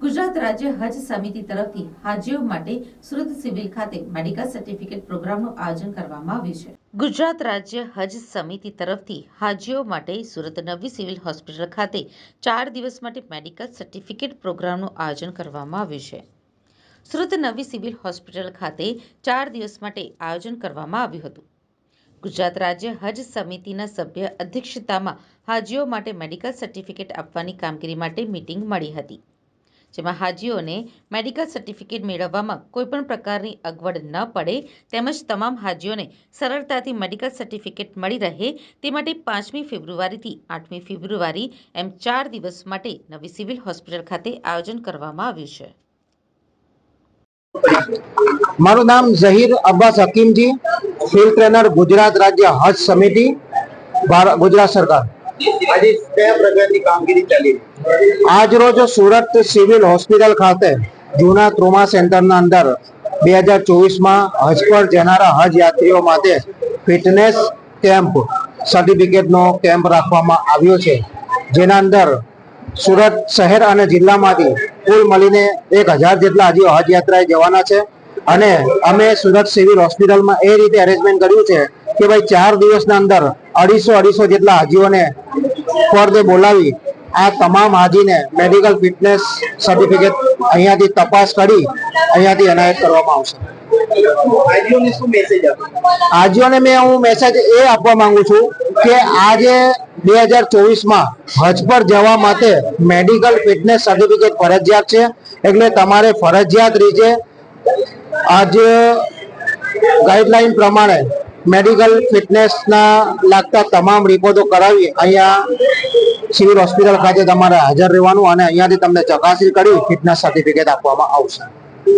ગુજરાત રાજ્ય હજ સમિતિ તરફથી હાજીઓ માટે સુરત સિવિલ ખાતે મેડિકલ સર્ટિફિકેટ પ્રોગ્રામનું આયોજન કરવામાં આવ્યું છે। ગુજરાત રાજ્ય હજ સમિતિ તરફથી હાજીઓ માટે સુરત નવી સિવિલ હોસ્પિટલ ખાતે 4 દિવસ માટે મેડિકલ સર્ટિફિકેટ પ્રોગ્રામનું આયોજન કરવામાં આવ્યું છે। સુરત નવી સિવિલ હોસ્પિટલ ખાતે 4 દિવસ માટે આયોજન કરવામાં આવ્યું હતું। ગુજરાત રાજ્ય હજ સમિતિના સભ્ય અધ્યક્ષતામાં હાજીઓ માટે મેડિકલ સર્ટિફિકેટ આપવાની કામગીરી માટે મીટિંગ મળી હતી, જેમાં હાજીઓને મેડિકલ સર્ટિફિકેટ મેળવવામાં કોઈપણ પ્રકારની અગવડ ન પડે તેમજ તમામ હાજીઓને સરળતાથી મેડિકલ સર્ટિફિકેટ મળી રહે તે માટે 5મી ફેબ્રુઆરીથી 8મી ફેબ્રુઆરી એમ 4 દિવસ માટે નવી સિવિલ હોસ્પિટલ ખાતે આયોજન કરવામાં આવ્યું છે। મારું નામ ઝહીર અબ્બાસ હકીમજી, ફિલ્ડ ટ્રેનર, ગુજરાત રાજ્ય હજ સમિતિ, ગુજરાત સરકાર। આજે કયા પ્રકારની કામગીરી ચાલી? આજ રોજ સુરત સિવિલ હોસ્પિટલ ખાતે જૂના ટ્રોમા સેન્ટરના અંદર 2024માં હજ પર જનારા હજ યાત્રીઓ માટે ફિટનેસ કેમ્પ સર્ટિફિકેટનો કેમ્પ રાખવામાં આવ્યો છે, જેના અંદર સુરત શહેર અને જિલ્લામાંથી કુલ મળીને 1000 જેટલા હજી હજ યાત્રાએ જવાના છે। અને અમે સુરત સિવિલ હોસ્પિટલમાં એ રીતે અરેન્જમેન્ટ કર્યું છે કે ભાઈ 4 દિવસના અંદર 250 જેટલા હાજીઓને પર ડે બોલાવી આ તમામ હાજીને મેડિકલ ફિટનેસ સર્ટિફિકેટ અહીંયાથી તપાસ કરી અહીંયાથી એનાયત કરવામાં આવશે। હાજીઓને શું મેસેજ આપો? હાજીઓને હું મેસેજ એ આપવા માંગુ છું કે આજે 2024માં હજ પર જવા માટે મેડિકલ ફિટનેસ સર્ટિફિકેટ ફરજિયાત છે, એટલે તમારે ફરજિયાત રીતે આજ ગાઈડલાઈન પ્રમાણે મેડિકલ ફિટનેસના લાગતા તમામ રિપોર્ટો કરાવી અહીંયા સિવિલ હોસ્પિટલ ખાતે તમારે હાજર રહેવાનું અને અહીંયાથી તમને ચકાસણી કરી ફિટનેસ સર્ટિફિકેટ આપવામાં આવશે।